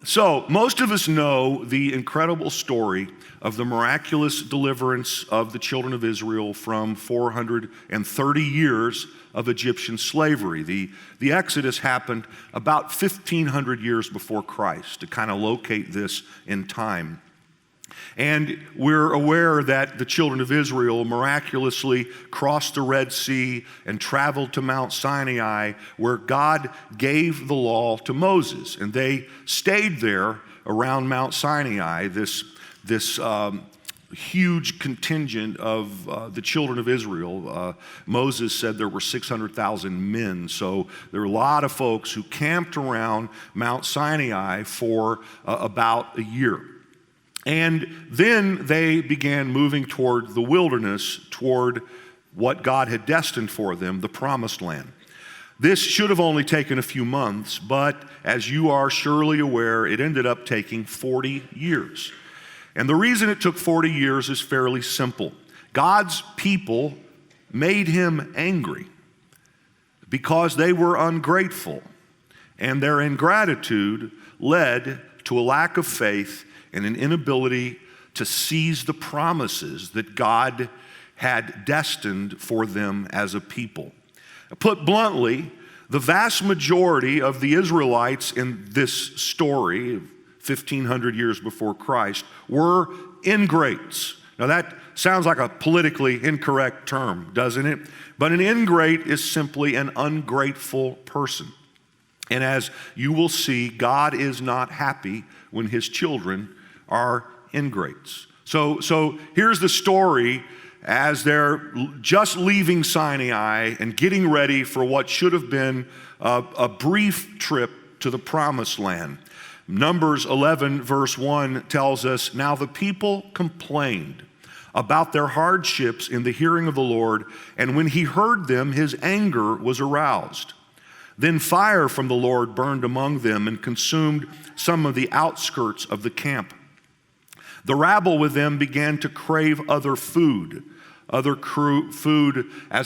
So, most of us know the incredible story of the miraculous deliverance of the children of Israel from 430 years of Egyptian slavery. The Exodus happened about 1,500 years before Christ, to kind of locate this in time. And we're aware that the children of Israel miraculously crossed the Red Sea and traveled to Mount Sinai, where God gave the law to Moses. And they stayed there around Mount Sinai, this huge contingent of the children of Israel. Moses said there were 600,000 men, so there were a lot of folks who camped around Mount Sinai for about a year. And then they began moving toward the wilderness, toward what God had destined for them, the promised land. This should have only taken a few months, but as you are surely aware, it ended up taking 40 years. And the reason it took 40 years is fairly simple. God's people made him angry because they were ungrateful, and their ingratitude led to a lack of faith and an inability to seize the promises that God had destined for them as a people. Put bluntly, the vast majority of the Israelites in this story, 1,500 years before Christ, were ingrates. Now that sounds like a politically incorrect term, doesn't it? But an ingrate is simply an ungrateful person. And as you will see, God is not happy when his children are ingrates. So here's the story as they're just leaving Sinai and getting ready for what should have been a brief trip to the promised land. Numbers 11 verse 1 tells us, "Now the people complained about their hardships in the hearing of the Lord, and when he heard them, his anger was aroused. Then fire from the Lord burned among them and consumed some of the outskirts of the camp. The rabble with them began to crave other food as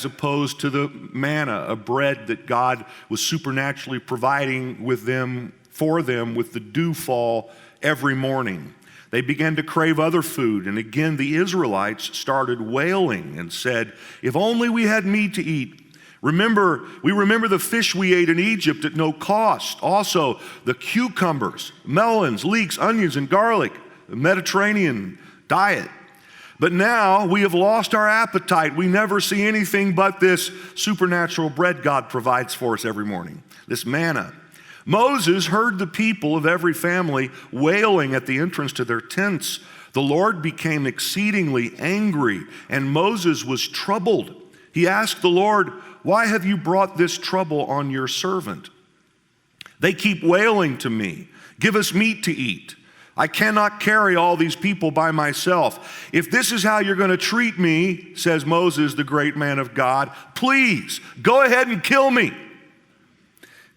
opposed to the manna, a bread that God was supernaturally providing for them with the dewfall every morning. They began to crave other food, and again the Israelites started wailing and said, 'If only we had meat to eat. We remember the fish we ate in Egypt at no cost. Also the cucumbers, melons, leeks, onions, and garlic, the Mediterranean diet. But now we have lost our appetite. We never see anything but this supernatural bread God provides for us every morning, this manna.' Moses heard the people of every family wailing at the entrance to their tents. The Lord became exceedingly angry, and Moses was troubled. He asked the Lord, 'Why have you brought this trouble on your servant? They keep wailing to me, "Give us meat to eat." I cannot carry all these people by myself. If this is how you're going to treat me," says Moses, the great man of God, "please go ahead and kill me."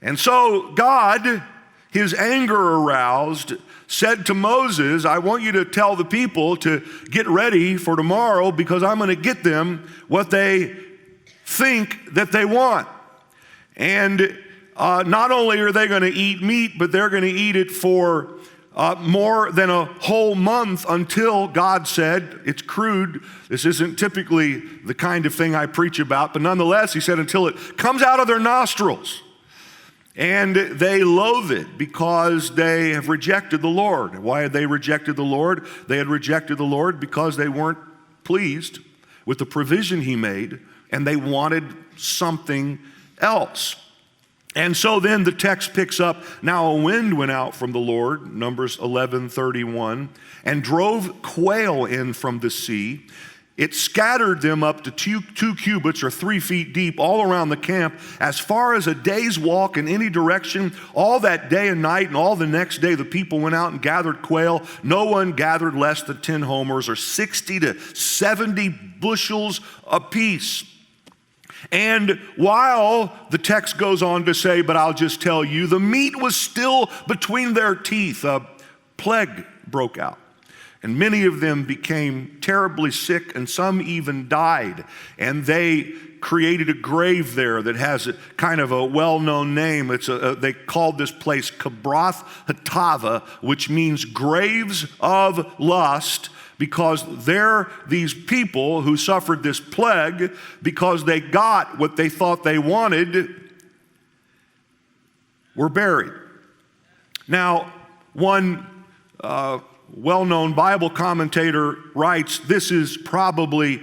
And so God, his anger aroused, said to Moses, "I want you to tell the people to get ready for tomorrow, because I'm going to get them what they think that they want. And not only are they going to eat meat, but they're going to eat it for more than a whole month, until," God said, it's crude, this isn't typically the kind of thing I preach about, but nonetheless, he said, "until it comes out of their nostrils." And they loathe it because they have rejected the Lord. Why had they rejected the Lord? They had rejected the Lord because they weren't pleased with the provision he made, and they wanted something else. And so then the text picks up, "Now a wind went out from the Lord," Numbers 11:31, "and drove quail in from the sea. It scattered them up to two cubits or 3 feet deep all around the camp, as far as a day's walk in any direction. All that day and night and all the next day the people went out and gathered quail. No one gathered less than 10 homers, or 60 to 70 bushels apiece. And while," the text goes on to say, but I'll just tell you, "the meat was still between their teeth, a plague broke out. And many of them became terribly sick, and some even died. And they created a grave there that has a kind of a well-known name. They called this place Kabroth Hatava, which means graves of lust, because these people who suffered this plague, because they got what they thought they wanted, were buried. Now, one well-known Bible commentator writes, this is probably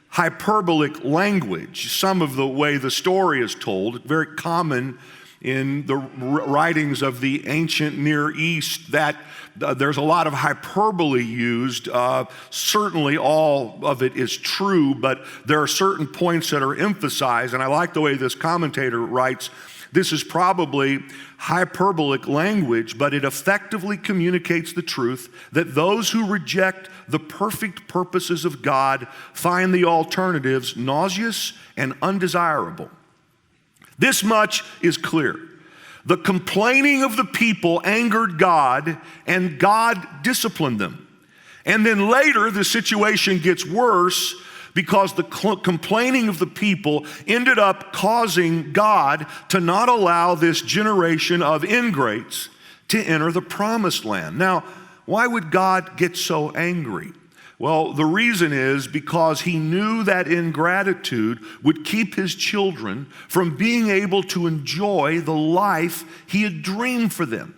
hyperbolic language. Some of the way the story is told, very common in the writings of the ancient Near East, that there's a lot of hyperbole used. Certainly all of it is true, but there are certain points that are emphasized, and I like the way this commentator writes. This is probably hyperbolic language, but it effectively communicates the truth that those who reject the perfect purposes of God find the alternatives nauseous and undesirable. This much is clear. The complaining of the people angered God, and God disciplined them. And then later, the situation gets worse, because the complaining of the people ended up causing God to not allow this generation of ingrates to enter the promised land. Now, why would God get so angry? Well, the reason is because he knew that ingratitude would keep his children from being able to enjoy the life he had dreamed for them.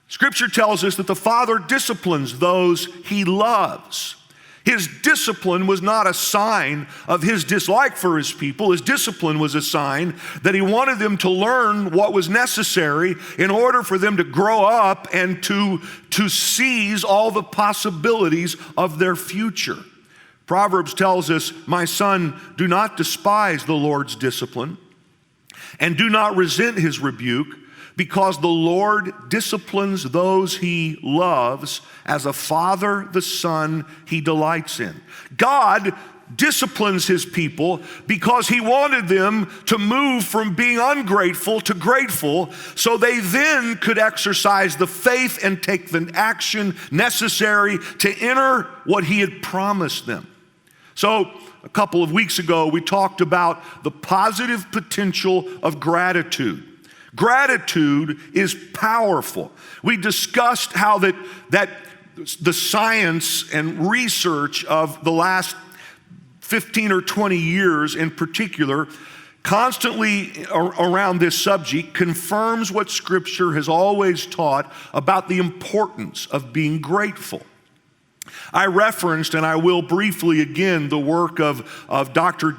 Scripture tells us that the Father disciplines those he loves. His discipline was not a sign of his dislike for his people. His discipline was a sign that he wanted them to learn what was necessary in order for them to grow up and to seize all the possibilities of their future. Proverbs tells us, "My son, do not despise the Lord's discipline, and do not resent his rebuke, because the Lord disciplines those he loves, as a father the son he delights in." God disciplines his people because he wanted them to move from being ungrateful to grateful, so they then could exercise the faith and take the action necessary to enter what he had promised them. So a couple of weeks ago, we talked about the positive potential of gratitude. Gratitude is powerful. We discussed how that the science and research of the last 15 or 20 years in particular, constantly around this subject, confirms what Scripture has always taught about the importance of being grateful. I referenced, and I will briefly again, the work of Dr.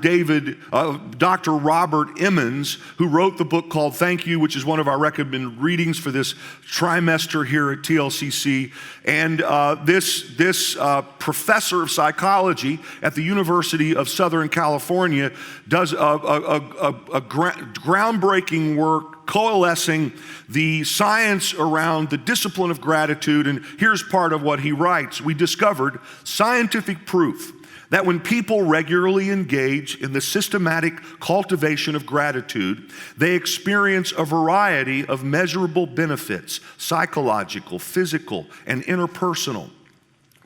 Robert Emmons, who wrote the book called Thank You, which is one of our recommended readings for this trimester here at TLCC. And this professor of psychology at the University of Southern California does a groundbreaking work coalescing the science around the discipline of gratitude. And here's part of what he writes. We discovered scientific proof that when people regularly engage in the systematic cultivation of gratitude, they experience a variety of measurable benefits, psychological, physical, and interpersonal.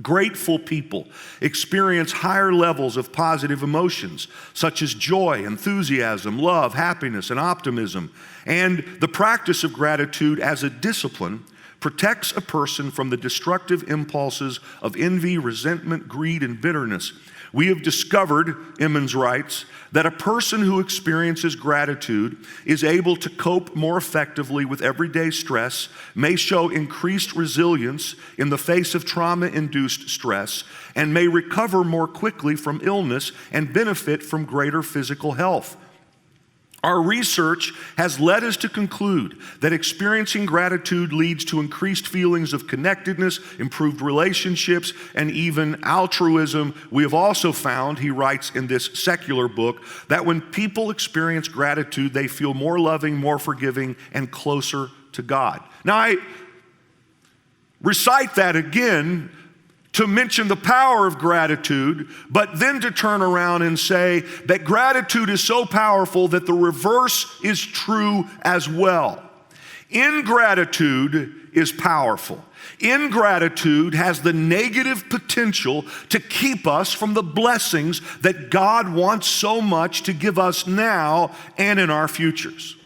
Grateful people experience higher levels of positive emotions, such as joy, enthusiasm, love, happiness, and optimism. And the practice of gratitude as a discipline protects a person from the destructive impulses of envy, resentment, greed, and bitterness. We have discovered, Emmons writes, that a person who experiences gratitude is able to cope more effectively with everyday stress, may show increased resilience in the face of trauma-induced stress, and may recover more quickly from illness and benefit from greater physical health. Our research has led us to conclude that experiencing gratitude leads to increased feelings of connectedness, improved relationships, and even altruism. We have also found, he writes in this secular book, that when people experience gratitude, they feel more loving, more forgiving, and closer to God. Now, I recite that again to mention the power of gratitude, but then to turn around and say that gratitude is so powerful that the reverse is true as well. Ingratitude is powerful. Ingratitude has the negative potential to keep us from the blessings that God wants so much to give us now and in our futures.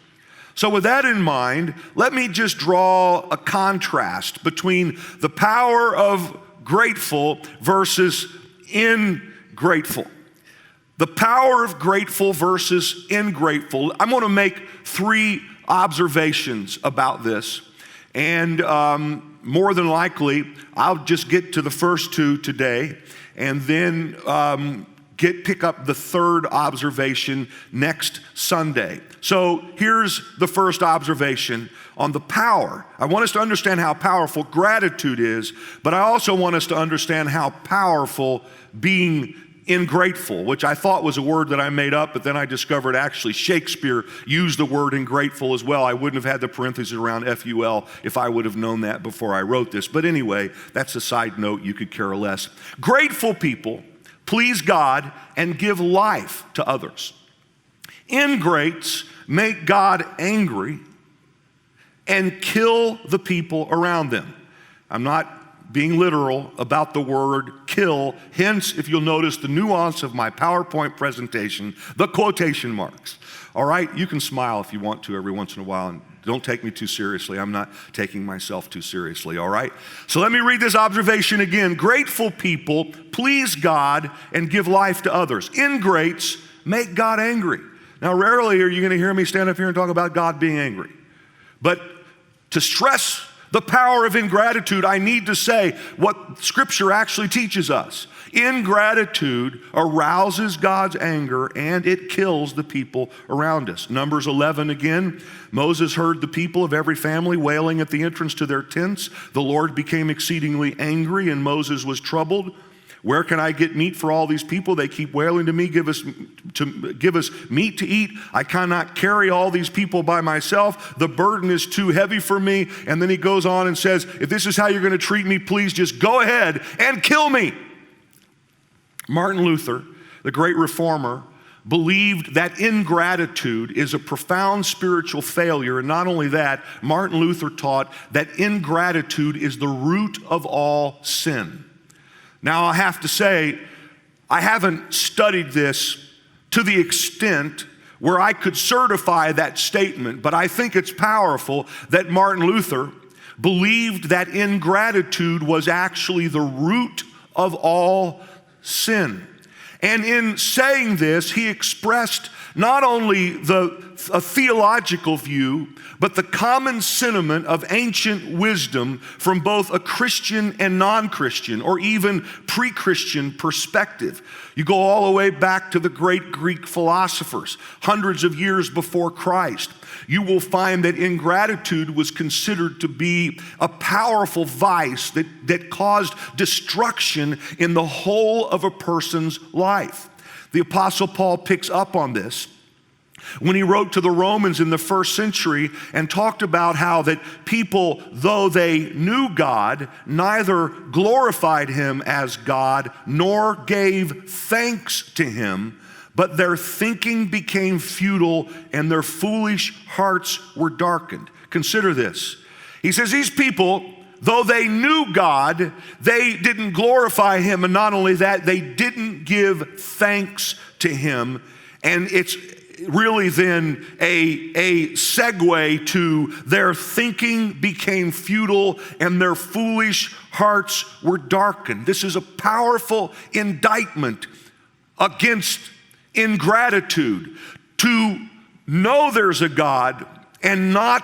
So with that in mind, let me just draw a contrast between the power of grateful versus ingrateful. The power of grateful versus ingrateful. I'm going to make 3 observations about this. And more than likely, I'll just get to the first 2 today and then pick up the 3rd observation next Sunday. So here's the first observation on the power. I want us to understand how powerful gratitude is, but I also want us to understand how powerful being ingrateful, which I thought was a word that I made up, but then I discovered actually Shakespeare used the word ingrateful as well. I wouldn't have had the parentheses around F-U-L if I would have known that before I wrote this. But anyway, that's a side note, you could care less. Grateful people please God and give life to others. Ingrates make God angry and kill the people around them. I'm not being literal about the word kill. Hence, if you'll notice the nuance of my PowerPoint presentation, the quotation marks. All right, you can smile if you want to every once in a while, and don't take me too seriously. I'm not taking myself too seriously, all right? So let me read this observation again. Grateful people please God and give life to others. Ingrates make God angry. Now, rarely are you going to hear me stand up here and talk about God being angry. But to stress the power of ingratitude, I need to say what Scripture actually teaches us. Ingratitude arouses God's anger and it kills the people around us. Numbers 11 again, Moses heard the people of every family wailing at the entrance to their tents. The Lord became exceedingly angry and Moses was troubled. Where can I get meat for all these people? They keep wailing to me, give us meat to eat. I cannot carry all these people by myself. The burden is too heavy for me. And then he goes on and says, if this is how you're going to treat me, please just go ahead and kill me. Martin Luther, the great reformer, believed that ingratitude is a profound spiritual failure. And not only that, Martin Luther taught that ingratitude is the root of all sin. Now, I have to say, I haven't studied this to the extent where I could certify that statement, but I think it's powerful that Martin Luther believed that ingratitude was actually the root of all sin. And in saying this, he expressed not only a theological view, but the common sentiment of ancient wisdom from both a Christian and non-Christian, or even pre-Christian perspective. You go all the way back to the great Greek philosophers, hundreds of years before Christ. You will find that ingratitude was considered to be a powerful vice that caused destruction in the whole of a person's life. The Apostle Paul picks up on this when he wrote to the Romans in the first century and talked about how that people, though they knew God, neither glorified him as God nor gave thanks to him, but their thinking became futile and their foolish hearts were darkened. Consider this. He says these people, though they knew God, they didn't glorify him, and not only that, they didn't give thanks to him. And it's really then a segue to their thinking became futile and their foolish hearts were darkened. This is a powerful indictment against ingratitude. To know there's a God and not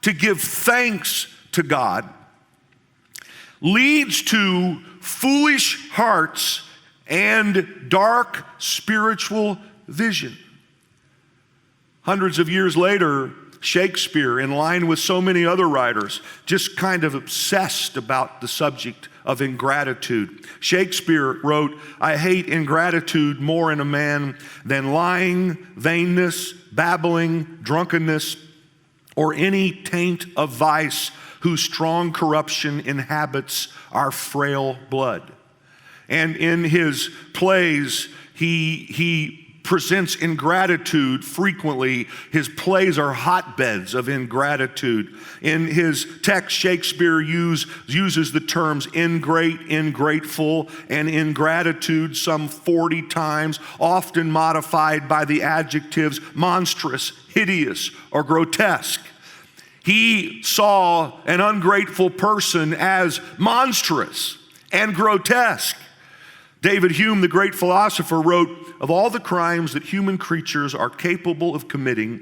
to give thanks to God leads to foolish hearts and dark spiritual vision. Hundreds of years later, Shakespeare, in line with so many other writers, just kind of obsessed about the subject of ingratitude. Shakespeare wrote, I hate ingratitude more in a man than lying, vainness, babbling, drunkenness, or any taint of vice whose strong corruption inhabits our frail blood. And in his plays, he presents ingratitude frequently. His plays are hotbeds of ingratitude. In his text, Shakespeare uses the terms ingrate, ingrateful, and ingratitude some 40 times, often modified by the adjectives monstrous, hideous, or grotesque. He saw an ungrateful person as monstrous and grotesque. David Hume, the great philosopher, wrote, "Of all the crimes that human creatures are capable of committing,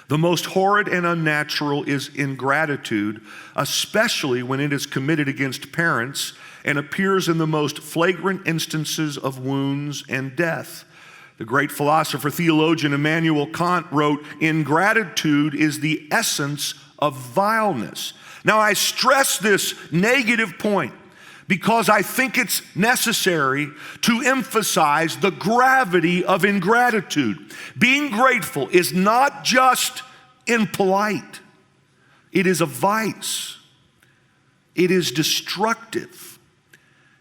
the most horrid and unnatural is ingratitude, especially when it is committed against parents and appears in the most flagrant instances of wounds and death." The great philosopher, theologian Immanuel Kant wrote, "Ingratitude is the essence of vileness." Now, I stress this negative point because I think it's necessary to emphasize the gravity of ingratitude. Being grateful is not just impolite. It is a vice. It is destructive.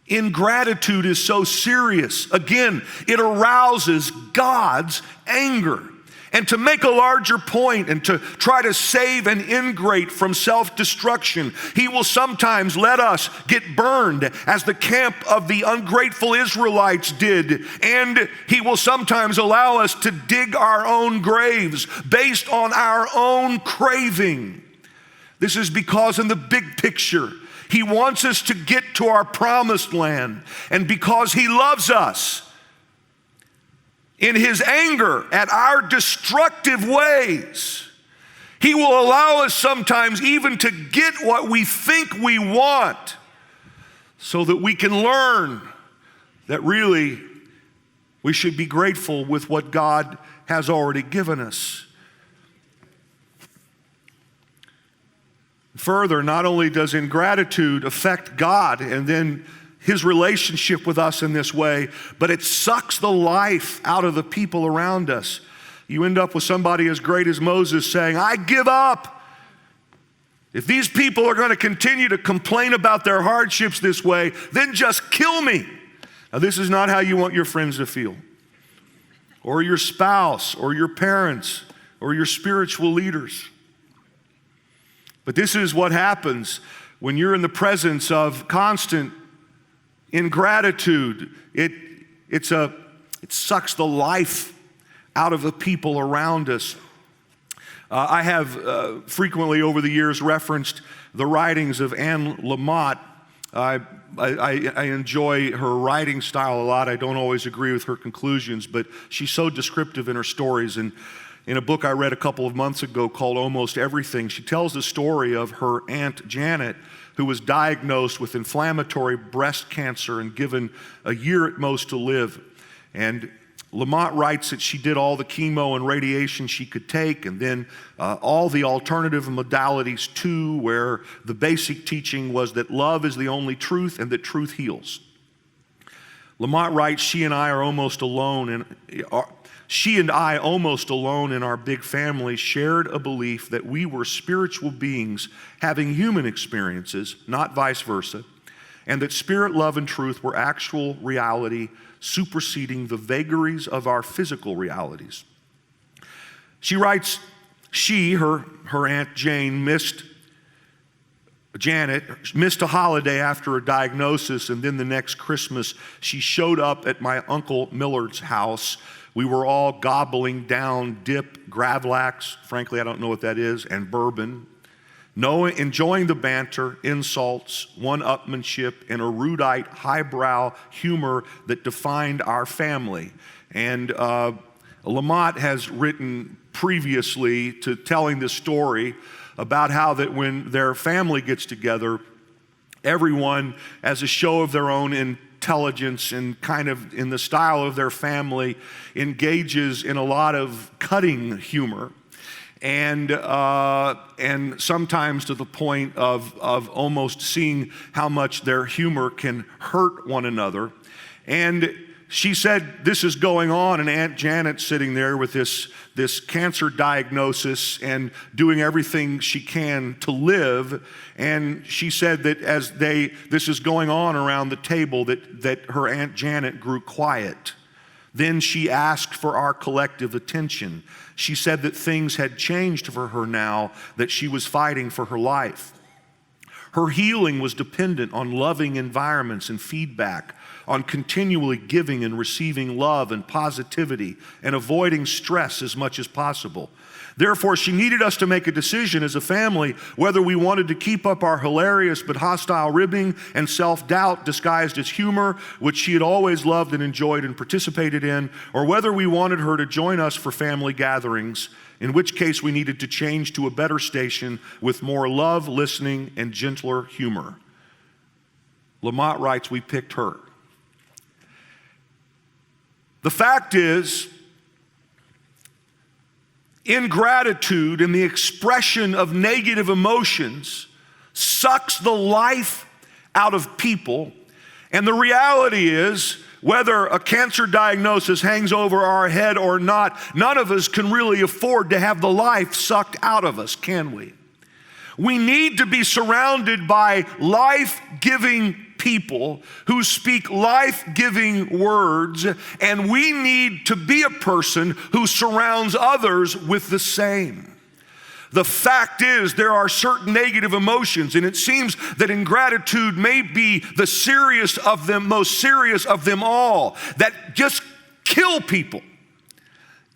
Ingratitude is so serious. Again, it arouses God's anger. And to make a larger point and to try to save an ingrate from self-destruction, he will sometimes let us get burned as the camp of the ungrateful Israelites did. And he will sometimes allow us to dig our own graves based on our own craving. This is because in the big picture, he wants us to get to our promised land. And because he loves us, in his anger at our destructive ways, he will allow us sometimes even to get what we think we want so that we can learn that really we should be grateful with what God has already given us. Further, not only does ingratitude affect God and then his relationship with us in this way, but it sucks the life out of the people around us. You end up with somebody as great as Moses saying, "I give up. If these people are going to continue to complain about their hardships this way, then just kill me." Now, this is not how you want your friends to feel, or your spouse, or your parents, or your spiritual leaders. But this is what happens when you're in the presence of constant ingratitude. It sucks the life out of the people around us. I have frequently over the years referenced the writings of Anne Lamott. I enjoy her writing style a lot. I don't always agree with her conclusions, but she's so descriptive in her stories. And in a book I read a couple of months ago called Almost Everything, she tells the story of her Aunt Janet, who was diagnosed with inflammatory breast cancer and given a year at most to live. And Lamott writes that she did all the chemo and radiation she could take, and then all the alternative modalities too, where the basic teaching was that love is the only truth and that truth heals. Lamott writes, she and I almost alone in our big family shared a belief that we were spiritual beings having human experiences, not vice versa, and that spirit, love, and truth were actual reality superseding the vagaries of our physical realities. She writes, her Aunt Janet missed a holiday after a diagnosis, and then the next Christmas she showed up at my Uncle Millard's house. We were all gobbling down dip, Gravlax, frankly I don't know what that is, and bourbon, enjoying the banter, insults, one-upmanship, and erudite, highbrow humor that defined our family. And Lamott has written previously to telling this story about how that when their family gets together, everyone, as a show of their own intelligence and kind of in the style of their family, engages in a lot of cutting humor. And sometimes to the point of almost seeing how much their humor can hurt one another. And she said this is going on, and Aunt Janet's sitting there with this cancer diagnosis and doing everything she can to live. And she said that as this is going on around the table, that her Aunt Janet grew quiet. Then she asked for our collective attention. She said that things had changed for her now, that she was fighting for her life. Her healing was dependent on loving environments and feedback, on continually giving and receiving love and positivity, and avoiding stress as much as possible. Therefore, she needed us to make a decision as a family whether we wanted to keep up our hilarious but hostile ribbing and self-doubt disguised as humor, which she had always loved and enjoyed and participated in, or whether we wanted her to join us for family gatherings, in which case we needed to change to a better station with more love, listening, and gentler humor. Lamont writes, we picked her. The fact is, ingratitude and the expression of negative emotions sucks the life out of people. And the reality is, whether a cancer diagnosis hangs over our head or not, none of us can really afford to have the life sucked out of us, can we? We need to be surrounded by life-giving people who speak life-giving words, and we need to be a person who surrounds others with the same. The fact is, there are certain negative emotions, and it seems that ingratitude may be the most serious of them all, that just kill people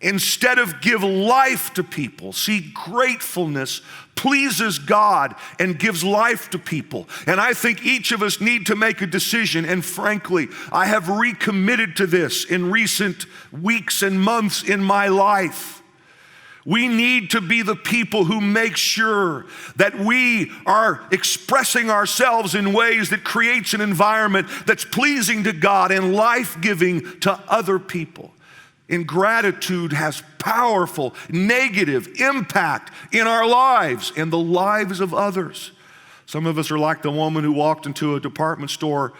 instead of give life to people. See, gratefulness pleases God and gives life to people. And I think each of us need to make a decision. And frankly, I have recommitted to this in recent weeks and months in my life. We need to be the people who make sure that we are expressing ourselves in ways that creates an environment that's pleasing to God and life-giving to other people. Ingratitude has powerful negative impact in our lives and the lives of others. Some of us are like the woman who walked into a department store.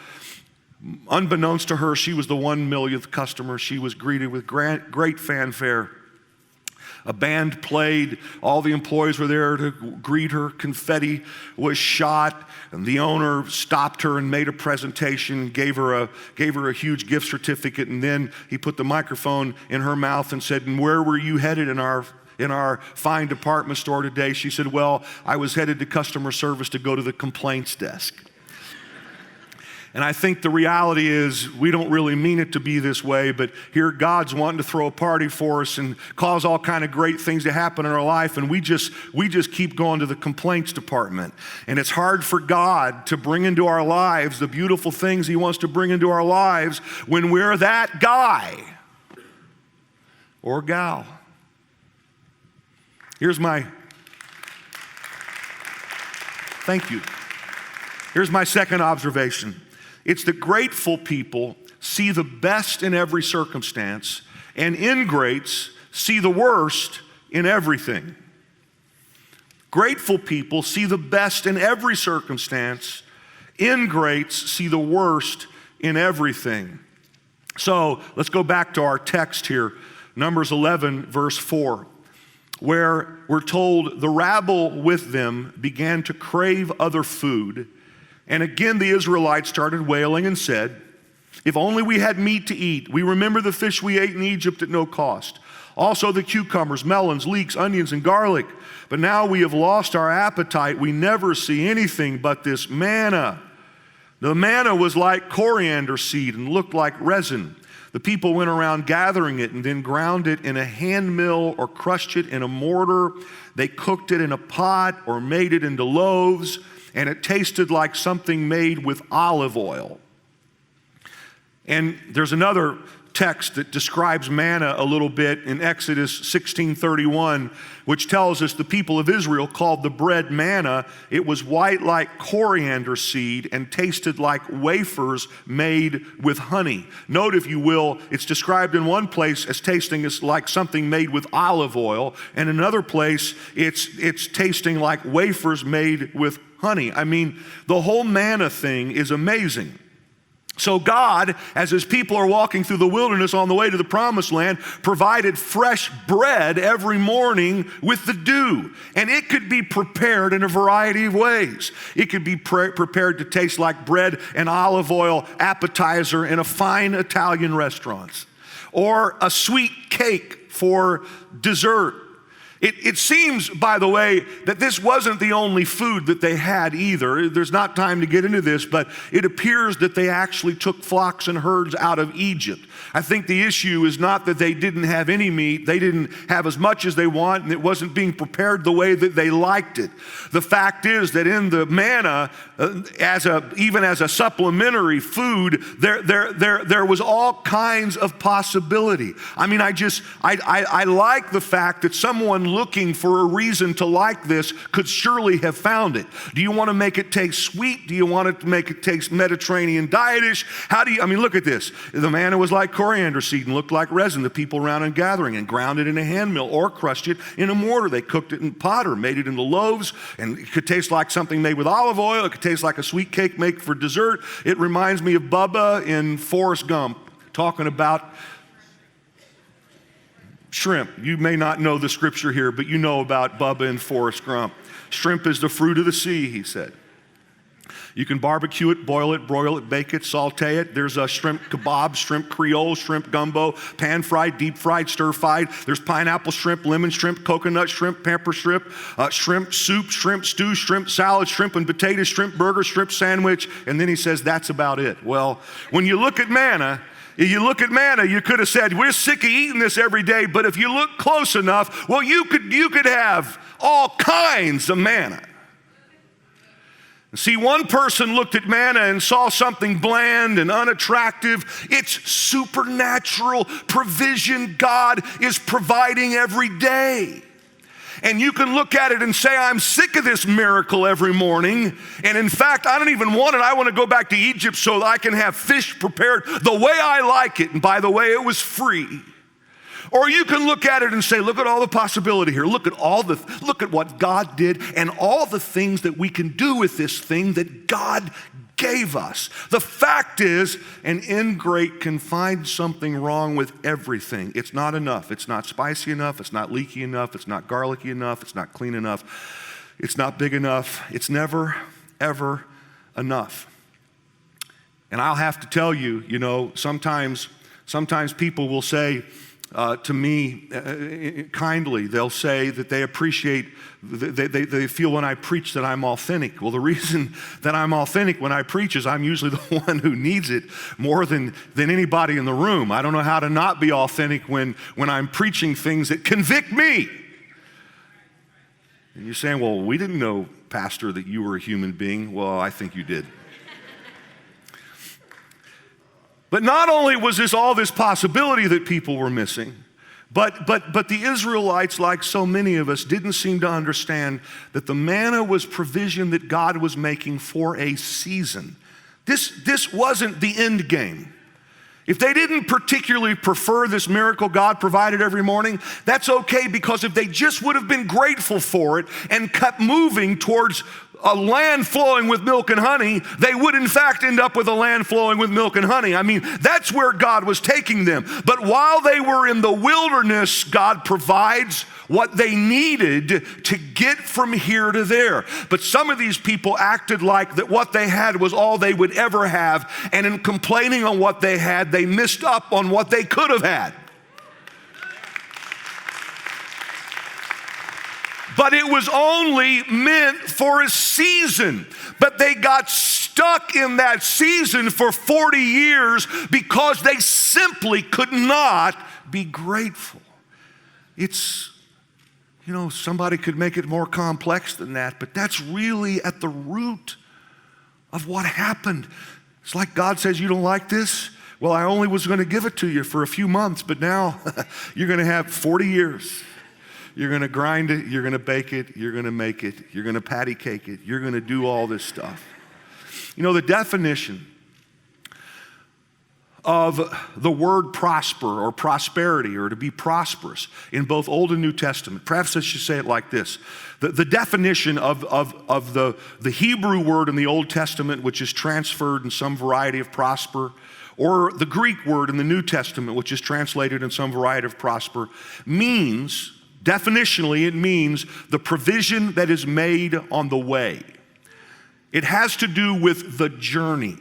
Unbeknownst to her, she was the 1 millionth customer. She was greeted with great fanfare. A band played, all the employees were there to greet her, confetti was shot, and the owner stopped her and made a presentation, gave her a huge gift certificate, and then he put the microphone in her mouth and said, "And where were you headed in our fine department store today?" She said, "Well, I was headed to customer service to go to the complaints desk." And I think the reality is we don't really mean it to be this way, but here God's wanting to throw a party for us and cause all kind of great things to happen in our life, and we just keep going to the complaints department. And it's hard for God to bring into our lives the beautiful things He wants to bring into our lives when we're that guy or gal. Thank you. Here's my second observation. It's that grateful people see the best in every circumstance, and ingrates see the worst in everything. Grateful people see the best in every circumstance. Ingrates see the worst in everything. So let's go back to our text here, Numbers 11, verse 4, where we're told the rabble with them began to crave other food. And again, the Israelites started wailing and said, "If only we had meat to eat. We remember the fish we ate in Egypt at no cost. Also the cucumbers, melons, leeks, onions, and garlic. But now we have lost our appetite. We never see anything but this manna." The manna was like coriander seed and looked like resin. The people went around gathering it and then ground it in a hand mill or crushed it in a mortar. They cooked it in a pot or made it into loaves, and it tasted like something made with olive oil. And there's another text that describes manna a little bit in Exodus 16:31, which tells us the people of Israel called the bread manna. It was white like coriander seed and tasted like wafers made with honey. Note, if you will, it's described in one place as tasting as like something made with olive oil, and another place it's tasting like wafers made with honey. I mean, the whole manna thing is amazing. So God, as His people are walking through the wilderness on the way to the promised land, provided fresh bread every morning with the dew. And it could be prepared in a variety of ways. It could be prepared to taste like bread and olive oil appetizer in a fine Italian restaurant. or a sweet cake for dessert. It seems, by the way, that this wasn't the only food that they had either. There's not time to get into this, but it appears that they actually took flocks and herds out of Egypt. I think the issue is not that they didn't have any meat. They didn't have as much as they want, and it wasn't being prepared the way that they liked it. The fact is that in the manna, even as a supplementary food, there was all kinds of possibility. I mean, I like the fact that someone looking for a reason to like this could surely have found it. Do you want to make it taste sweet? Do you want it to make it taste Mediterranean dietish? Look at this. The manna was like coriander seed and looked like resin. The people around and gathering and ground it in a hand mill or crushed it in a mortar. They cooked it in pot or made it into loaves, and it could taste like something made with olive oil. It could taste like a sweet cake made for dessert. It reminds me of Bubba in Forrest Gump talking about shrimp. You may not know the scripture here, but you know about Bubba and Forrest Gump. Shrimp is the fruit of the sea, he said. You can barbecue it, boil it, broil it, bake it, saute it. There's a shrimp kebab, shrimp creole, shrimp gumbo, pan-fried, deep-fried, stir-fried. There's pineapple shrimp, lemon shrimp, coconut shrimp, pepper shrimp, shrimp soup, shrimp stew, shrimp salad, shrimp and potatoes, shrimp burger, shrimp sandwich. And then he says, that's about it. Well, when you look at manna, you could have said, we're sick of eating this every day, but if you look close enough, well, you could have all kinds of manna. See, one person looked at manna and saw something bland and unattractive. It's supernatural provision God is providing every day. And you can look at it and say, I'm sick of this miracle every morning. And in fact, I don't even want it. I want to go back to Egypt so that I can have fish prepared the way I like it. And by the way, it was free. Or you can look at it and say, look at all the possibility here. Look at what God did and all the things that we can do with this thing that God gave us. The fact is, an ingrate can find something wrong with everything. It's not enough. It's not spicy enough. It's not leaky enough. It's not garlicky enough. It's not clean enough. It's not big enough. It's never, ever enough. And I'll have to tell you, sometimes people will say, to me, kindly, they'll say that they appreciate, they feel when I preach that I'm authentic. Well, the reason that I'm authentic when I preach is I'm usually the one who needs it more than anybody in the room. I don't know how to not be authentic when I'm preaching things that convict me. And you're saying, well, we didn't know, Pastor, that you were a human being. Well, I think you did. But not only was all this possibility that people were missing, but the Israelites, like so many of us, didn't seem to understand that the manna was provision that God was making for a season. This wasn't the end game. If they didn't particularly prefer this miracle God provided every morning, that's okay, because if they just would have been grateful for it and kept moving towards a land flowing with milk and honey, they would in fact end up with a land flowing with milk and honey. I mean, that's where God was taking them. But while they were in the wilderness, God provides what they needed to get from here to there. But some of these people acted like that what they had was all they would ever have, and in complaining on what they had, they missed up on what they could have had. But it was only meant for a season. But they got stuck in that season for 40 years because they simply could not be grateful. It's, somebody could make it more complex than that, but that's really at the root of what happened. It's like God says, you don't like this? Well, I only was going to give it to you for a few months, but now you're going to have 40 years. You're going to grind it, you're going to bake it, you're going to make it, you're going to patty cake it, you're going to do all this stuff. The definition of the word prosper or prosperity or to be prosperous in both Old and New Testament, perhaps I should say it like this. The definition of the Hebrew word in the Old Testament, which is transferred in some variety of prosper, or the Greek word in the New Testament, which is translated in some variety of prosper, means, definitionally, it means the provision that is made on the way. It has to do with the journey.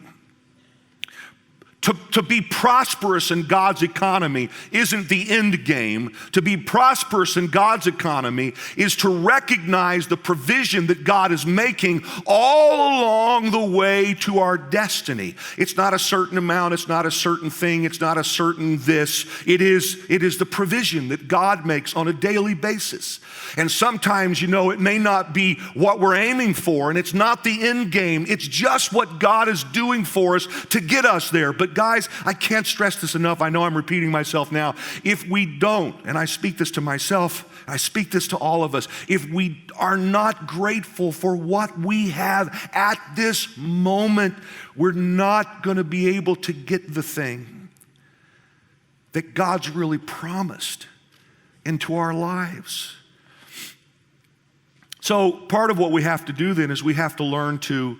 To be prosperous in God's economy isn't the end game. To be prosperous in God's economy is to recognize the provision that God is making all along the way to our destiny. It's not a certain amount, it's not a certain thing, it's not a certain this. It is the provision that God makes on a daily basis. And sometimes, it may not be what we're aiming for, and it's not the end game. It's just what God is doing for us to get us there. But guys, I can't stress this enough. I know I'm repeating myself now. If we don't, and I speak this to myself, I speak this to all of us, if we are not grateful for what we have at this moment, we're not going to be able to get the thing that God's really promised into our lives. So part of what we have to do then is we have to learn to,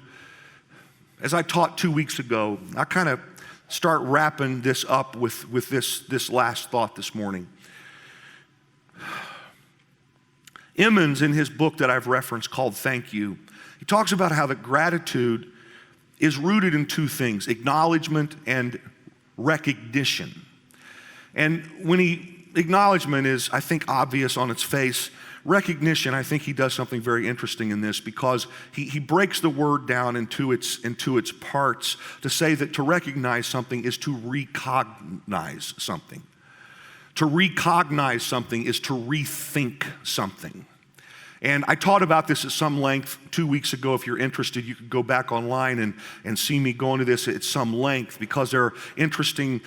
as I taught 2 weeks ago, I kind of start wrapping this up with this last thought this morning. Emmons, in his book that I've referenced called Thank You, he talks about how the gratitude is rooted in two things: acknowledgement and recognition. And acknowledgement is, I think, obvious on its face. Recognition, I think he does something very interesting in this, because he breaks the word down into its parts to say that to recognize something is to recognize something. To recognize something is to rethink something. And I taught about this at some length 2 weeks ago. If you're interested, you could go back online and see me go into this at some length, because there are interesting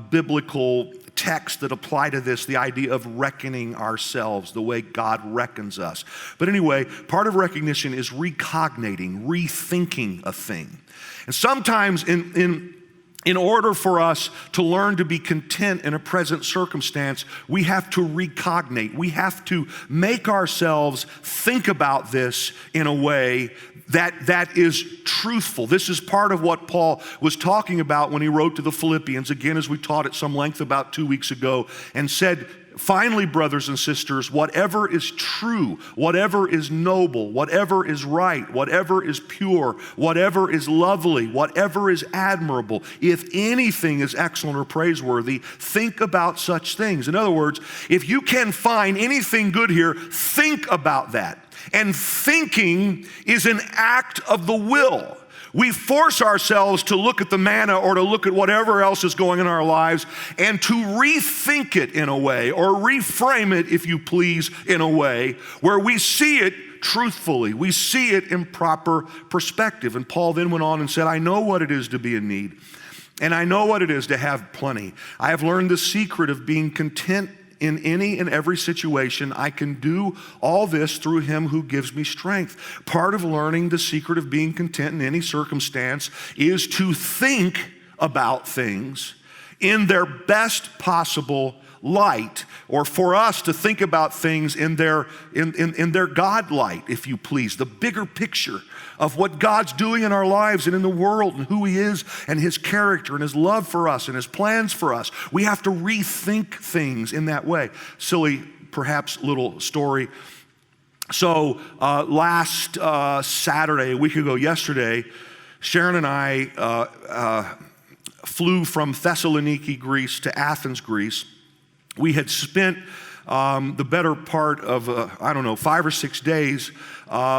biblical texts that apply to this, the idea of reckoning ourselves, the way God reckons us. But anyway, part of recognition is recognating, rethinking a thing. And sometimes in order for us to learn to be content in a present circumstance, we have to recognate. We have to make ourselves think about this in a way that is truthful. This is part of what Paul was talking about when he wrote to the Philippians, again, as we taught at some length about 2 weeks ago, and said, finally, brothers and sisters, whatever is true, whatever is noble, whatever is right, whatever is pure, whatever is lovely, whatever is admirable, if anything is excellent or praiseworthy, think about such things. In other words, if you can find anything good here, think about that. And thinking is an act of the will. We force ourselves to look at the manna or to look at whatever else is going in our lives and to rethink it in a way, or reframe it, if you please, in a way where we see it truthfully. We see it in proper perspective. And Paul then went on and said, I know what it is to be in need, and I know what it is to have plenty. I have learned the secret of being content in any and every situation. I can do all this through him who gives me strength. Part of learning the secret of being content in any circumstance is to think about things in their best possible light, or for us to think about things in their God light, if you please, the bigger picture of what God's doing in our lives and in the world, and who he is and his character and his love for us and his plans for us. We have to rethink things in that way. Silly, perhaps, little story. So last Saturday, a week ago yesterday, Sharon and I flew from Thessaloniki, Greece to Athens, Greece. We had spent the better part of, 5 or 6 days,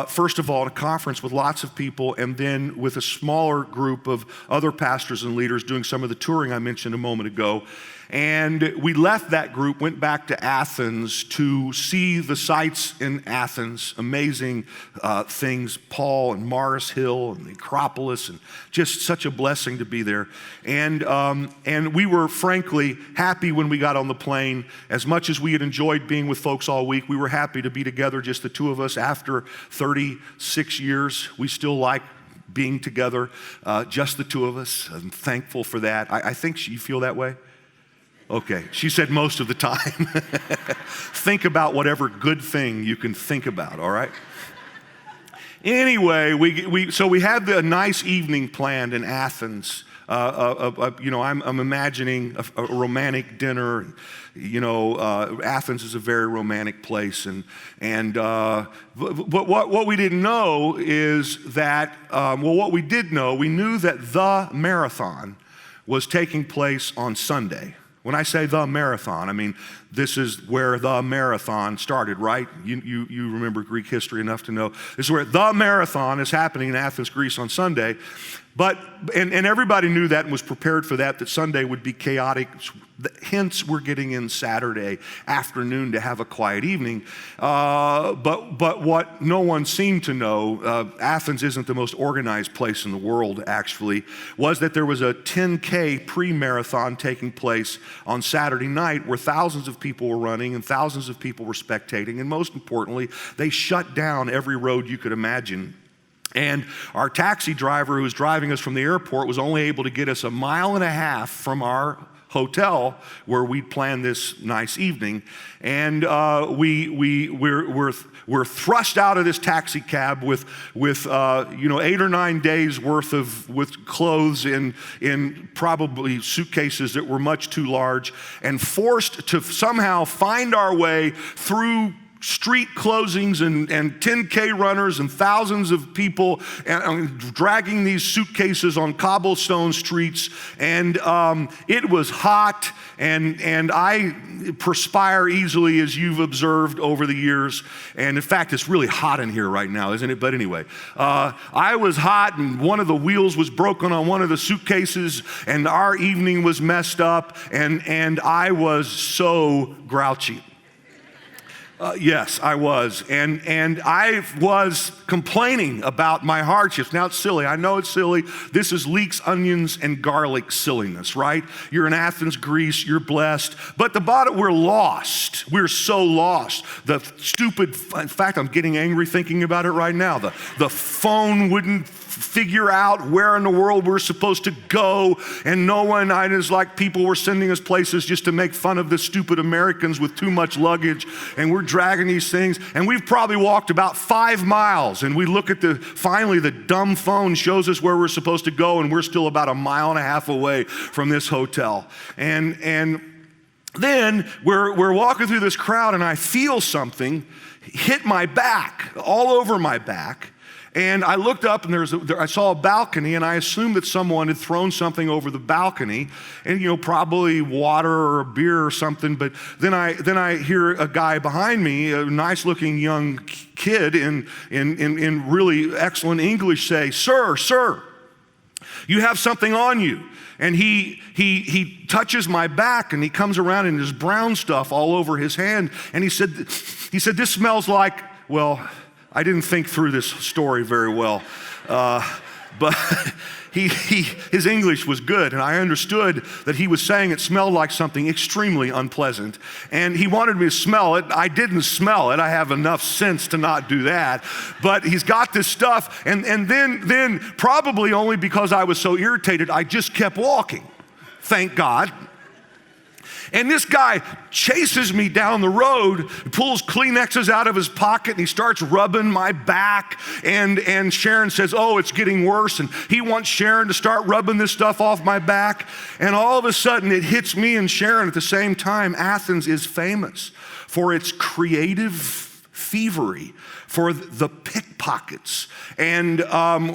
first of all, at a conference with lots of people, and then with a smaller group of other pastors and leaders doing some of the touring I mentioned a moment ago. And we left that group, went back to Athens to see the sights in Athens, amazing things, Paul and Mars Hill and the Acropolis, and just such a blessing to be there. And we were frankly happy when we got on the plane. As much as we had enjoyed being with folks all week, we were happy to be together, just the two of us. After 36 years, we still like being together, just the two of us. I'm thankful for that. I think you feel that way? Okay, she said most of the time. Think about whatever good thing you can think about, all right? Anyway, so we had a nice evening planned in Athens. I'm imagining a romantic dinner. Athens is a very romantic place, but what we didn't know is that, what we did know, we knew that the marathon was taking place on Sunday. When I say the marathon, I mean, this is where the marathon started, right? You remember Greek history enough to know this is where the marathon is happening in Athens, Greece on Sunday. But, and everybody knew that and was prepared for that Sunday would be chaotic. Hence, we're getting in Saturday afternoon to have a quiet evening. But what no one seemed to know, Athens isn't the most organized place in the world, actually, was that there was a 10K pre-marathon taking place on Saturday night where thousands of people were running and thousands of people were spectating. And most importantly, they shut down every road you could imagine. And our taxi driver who was driving us from the airport was only able to get us 1.5 miles from our hotel where we'd planned this nice evening. And we're thrust out of this taxi cab with 8 or 9 days worth with clothes in probably suitcases that were much too large, and forced to somehow find our way through street closings and 10K runners and thousands of people and dragging these suitcases on cobblestone streets. And it was hot, and I perspire easily, as you've observed over the years. And in fact, it's really hot in here right now, isn't it? But anyway, I was hot, and one of the wheels was broken on one of the suitcases, and our evening was messed up, and I was so grouchy. Yes, I was. And I was complaining about my hardships. Now, it's silly. I know it's silly. This is leeks, onions, and garlic silliness, right? You're in Athens, Greece. You're blessed. But we're lost. We're so lost. The stupid, in fact, I'm getting angry thinking about it right now. The phone wouldn't figure out where in the world we're supposed to go, and it's like people were sending us places just to make fun of the stupid Americans with too much luggage, and we're dragging these things, and we've probably walked about 5 miles, and we look at finally the dumb phone shows us where we're supposed to go, and we're still about 1.5 miles away from this hotel. And then we're walking through this crowd, and I feel something hit my back, all over my back. And I looked up, and I saw a balcony, and I assumed that someone had thrown something over the balcony, and probably water or a beer or something. But then I hear a guy behind me, a nice-looking young kid in really excellent English, say, "Sir, you have something on you." And he touches my back, and he comes around, and there's brown stuff all over his hand. And he said, "This smells like," well, I didn't think through this story very well, but his English was good, and I understood that he was saying it smelled like something extremely unpleasant, and he wanted me to smell it. I didn't smell it. I have enough sense to not do that, but he's got this stuff, and then probably only because I was so irritated, I just kept walking, thank God. And this guy chases me down the road, pulls Kleenexes out of his pocket, and he starts rubbing my back. And Sharon says, "Oh, it's getting worse." And he wants Sharon to start rubbing this stuff off my back. And all of a sudden, it hits me and Sharon at the same time. Athens is famous for its creative thievery, for the pickpockets. And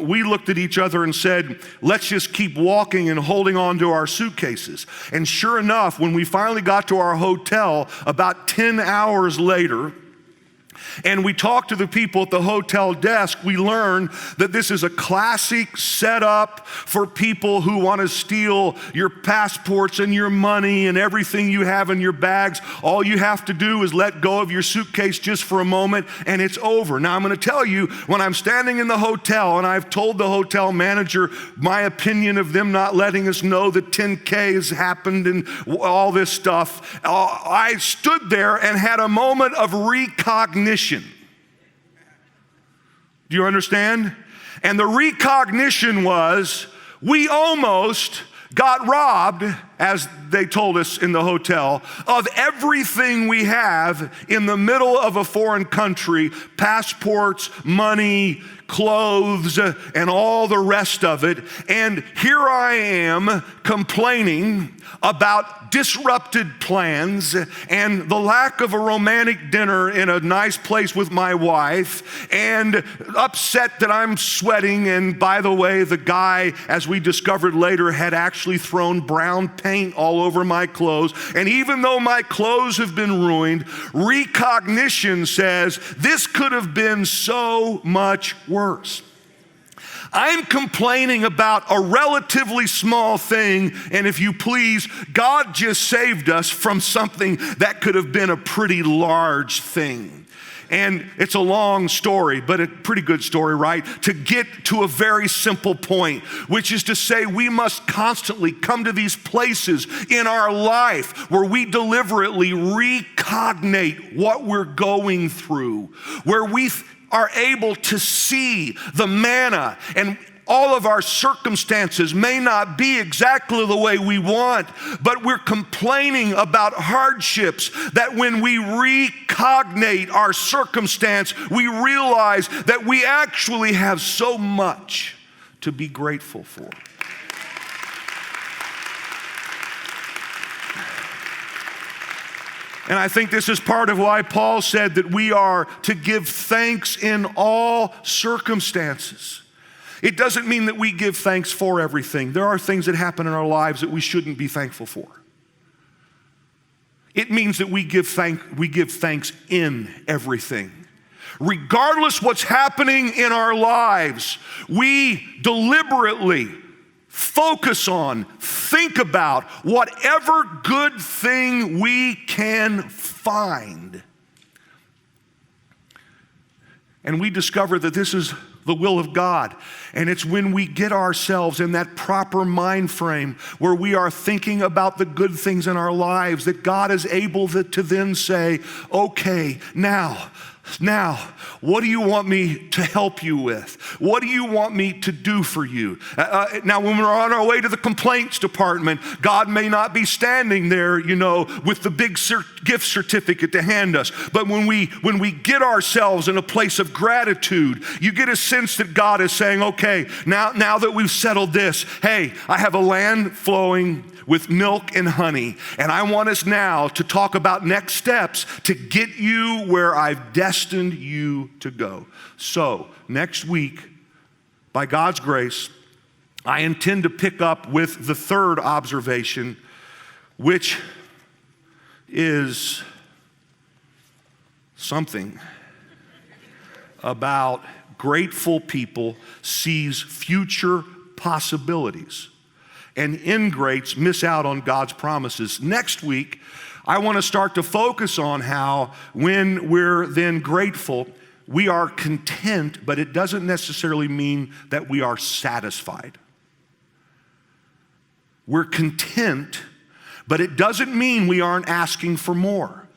we looked at each other and said, let's just keep walking and holding on to our suitcases. And sure enough, when we finally got to our hotel about 10 hours later, and we talked to the people at the hotel desk, we learned that this is a classic setup for people who want to steal your passports and your money and everything you have in your bags. All you have to do is let go of your suitcase just for a moment, and it's over. Now, I'm going to tell you, when I'm standing in the hotel and I've told the hotel manager my opinion of them not letting us know that 10K has happened and all this stuff, I stood there and had a moment of recognition. Do you understand? And the recognition was, we almost got robbed as they told us in the hotel, of everything we have in the middle of a foreign country, passports, money, clothes, and all the rest of it. And here I am complaining about disrupted plans and the lack of a romantic dinner in a nice place with my wife, and upset that I'm sweating. And by the way, the guy, as we discovered later, had actually thrown brown paint all over my clothes. And even though my clothes have been ruined, recognition says this could have been so much worse. I'm complaining about a relatively small thing, and if you please, God just saved us from something that could have been a pretty large thing. And it's a long story, but a pretty good story, right? To get to a very simple point, which is to say we must constantly come to these places in our life where we deliberately recognate what we're going through, where we are able to see the manna, and all of our circumstances may not be exactly the way we want, but we're complaining about hardships that when we recognate our circumstance, we realize that we actually have so much to be grateful for. And I think this is part of why Paul said that we are to give thanks in all circumstances. It doesn't mean that we give thanks for everything. There are things that happen in our lives that we shouldn't be thankful for. It means that we give thanks in everything. Regardless what's happening in our lives, we deliberately focus on, think about whatever good thing we can find. And we discover that this is the will of God. And it's when we get ourselves in that proper mind frame where we are thinking about the good things in our lives that God is able to then say, okay, now, what do you want me to help you with? What do you want me to do for you? Now, when we're on our way to the complaints department, God may not be standing there, with the big gift certificate to hand us. But when we get ourselves in a place of gratitude, you get a sense that God is saying, okay, now that we've settled this, hey, I have a land flowing with milk and honey, and I want us now to talk about next steps to get you where I've destined you to go. So next week, by God's grace, I intend to pick up with the third observation, which is something about grateful people sees future possibilities, and ingrates miss out on God's promises. Next week, I want to start to focus on how when we're then grateful, we are content, but it doesn't necessarily mean that we are satisfied. We're content, but it doesn't mean we aren't asking for more.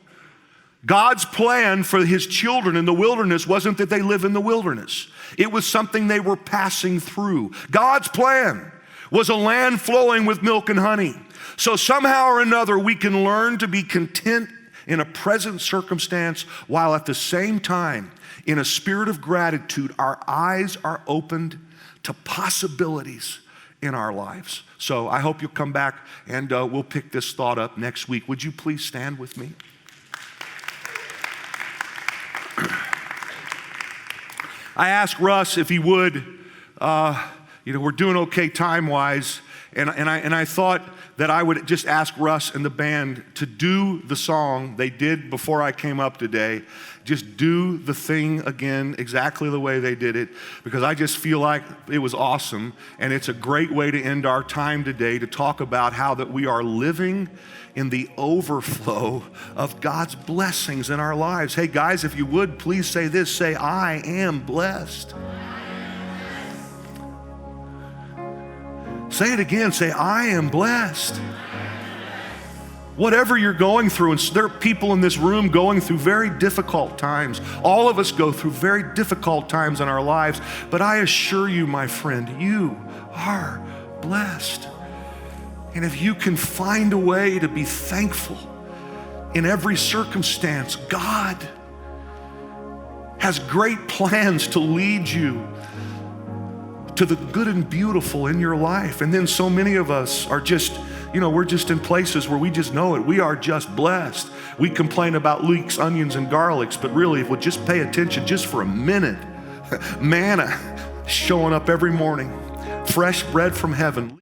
God's plan for his children in the wilderness wasn't that they live in the wilderness. It was something they were passing through. God's plan was a land flowing with milk and honey. So somehow or another, we can learn to be content in a present circumstance, while at the same time, in a spirit of gratitude, our eyes are opened to possibilities in our lives. So I hope you'll come back and we'll pick this thought up next week. Would you please stand with me? I asked Russ if he would, we're doing okay time-wise, and I thought that I would just ask Russ and the band to do the song they did before I came up today. Just do the thing again exactly the way they did it, because I just feel like it was awesome, and it's a great way to end our time today to talk about how that we are living in the overflow of God's blessings in our lives. Hey guys, if you would, please say this. Say, I am blessed. Say it again. Say, I am blessed. Whatever you're going through, and there are people in this room going through very difficult times. All of us go through very difficult times in our lives, but I assure you, my friend, you are blessed. And if you can find a way to be thankful in every circumstance, God has great plans to lead you to the good and beautiful in your life. And then so many of us are just, we're just in places where we just know it. We are just blessed. We complain about leeks, onions, and garlics, but really, if we'll just pay attention just for a minute, manna showing up every morning, fresh bread from heaven.